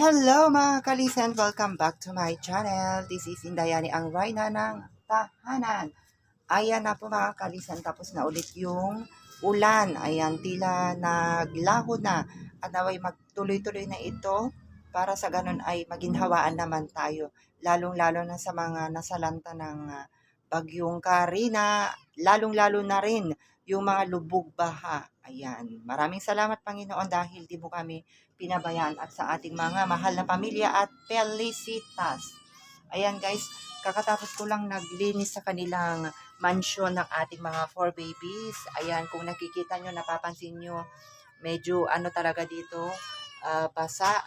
Hello mga kalisen! Welcome back to my channel. This is Indayani, ang Rayna ng Tahanan. Ayan na po mga kalisen, tapos na ulit yung ulan. Ayan, tila naglaho na at naway magtuloy-tuloy na ito para sa ganun ay maginhawaan naman tayo. Lalong-lalo na sa mga nasalanta ng bagyong Karina, lalong-lalo na rin yung mga lubog baha. Ayan, maraming salamat Panginoon dahil di mo kami pinabayaan at sa ating mga mahal na pamilya at Felicitas. Ayan guys, kakatapos ko lang naglinis sa kanilang mansion ng ating mga 4 babies. Ayan, kung nakikita nyo, napapansin nyo, medyo ano talaga dito, basa.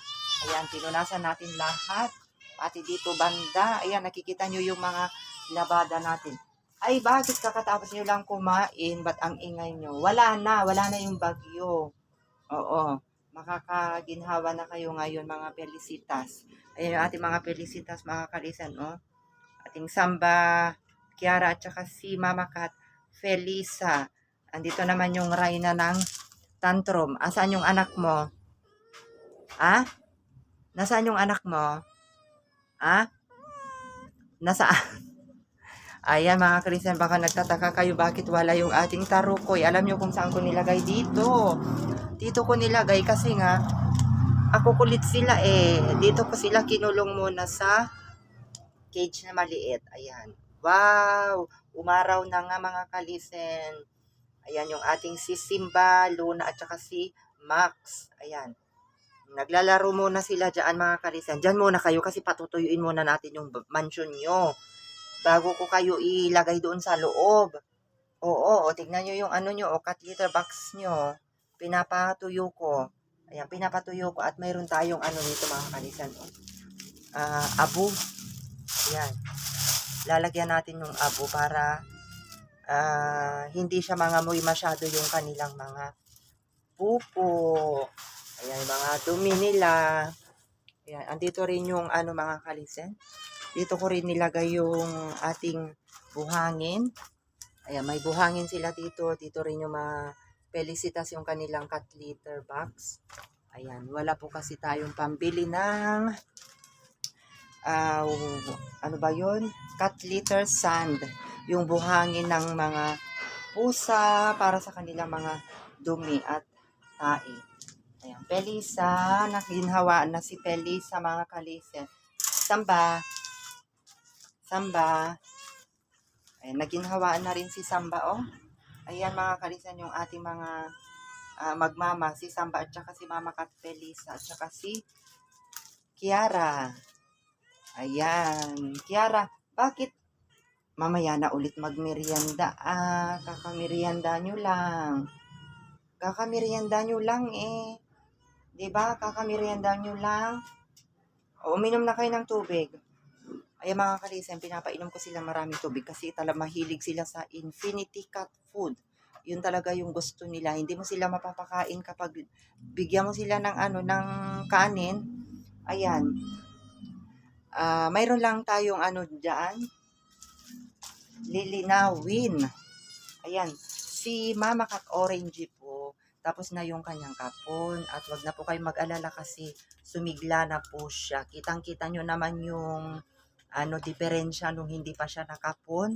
Ayan, pinunasan natin lahat. Pati dito banda. Ayan, nakikita nyo yung mga labada natin. Ay, bakit kakatapos nyo lang kumain? Ba't ang ingay nyo? Wala na yung bagyo. Oo, makakaginhawa na kayo ngayon mga Felicitas. Ayan yung ating mga Felicitas, mga kalisan, oh. Ating Samba, Kiara, at saka si Mama Kat, Felisa. Andito naman yung Rayna ng tantrum. Asan yung anak mo? Ah? Nasaan yung anak mo? Ah? Nasaan? Ayan mga Christian, baka nagtataka kayo bakit wala yung ating tarukoy. Alam nyo kung saan ko nilagay dito. Dito ko nilagay kasi nga, ako kulit sila eh. Dito ko sila kinulong muna sa cage na maliit. Ayan. Wow! Umaraw na nga mga kalisen. Ayan yung ating si Simba, Luna at saka si Max. Ayan. Naglalaro muna sila dyan mga kalisen. Dyan muna kayo kasi patutuyuin muna natin yung mansion nyo bago ko kayo ilagay doon sa loob. Oo, tignan nyo yung ano nyo, cat litter box nyo. Pinapatuyo ko. Ayan, pinapatuyo ko at mayroon tayong ano nito mga kalisan. Abo. Ayan. Lalagyan natin yung abo para hindi siya mangamoy masyado yung kanilang mga pupo. Ayan, mga dumi nila. Ayan, andito rin yung ano mga kalisan. Dito ko rin nilagay yung ating buhangin. Ayan, may buhangin sila dito. Dito rin yung mga Felicitas yung kanilang cat litter box. Ayan, wala po kasi tayong pambili ng ano ba yun? Cat litter sand. Yung buhangin ng mga pusa para sa kanilang mga dumi at tae. Ayan, Felisa, nakinhawaan na si Felisa mga kalisen. Samba. Samba. Ayan, naginhawaan na rin si Samba, oh. Ayan mga kalisan yung ating mga magmama, si Samba at saka si Mama Kat Felisa at saka si Kiara. Ayan, Kiara, bakit mamaya na ulit magmerienda? Kakamerienda nyo lang. Kakamerienda nyo lang eh. Diba? Kakamerienda nyo lang. O, uminom na kayo ng tubig. Ayan mga kalisen, pinapainom ko sila maraming tubig kasi talagang mahilig sila sa infinity cat food. Yun talaga yung gusto nila. Hindi mo sila mapapakain kapag bigyan mo sila ng ano ng kanin. Ayan. Mayroon lang tayong ano diyan. Lilinawin. Ayan. Si Mama Cat Orange po. Tapos na yung kanyang kapon. At wag na po kayo mag-alala kasi sumigla na po siya. Kitang-kita nyo naman yung ano diferensya nung hindi pa siya nakapon.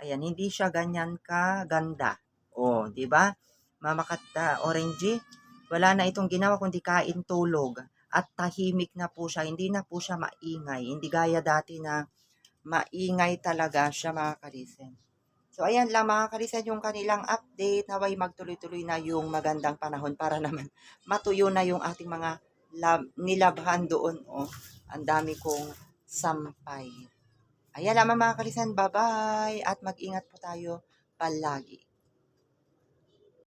Ayan, hindi siya ganyan ka ganda. Oh, di ba? Mama Kat Orange, wala na itong ginawa kundi kain tulog at tahimik na po siya. Hindi na po siya maingay. Hindi gaya dati na maingay talaga siya mga kalisen. So ayan lang mga kalisen yung kanilang update. Naway magtuloy-tuloy na yung magandang panahon para naman matuyo na yung ating mga nilabhan doon. Oh, ang dami kong sampay. Ayan lamang mga kalisan, bye-bye at mag-ingat po tayo palagi.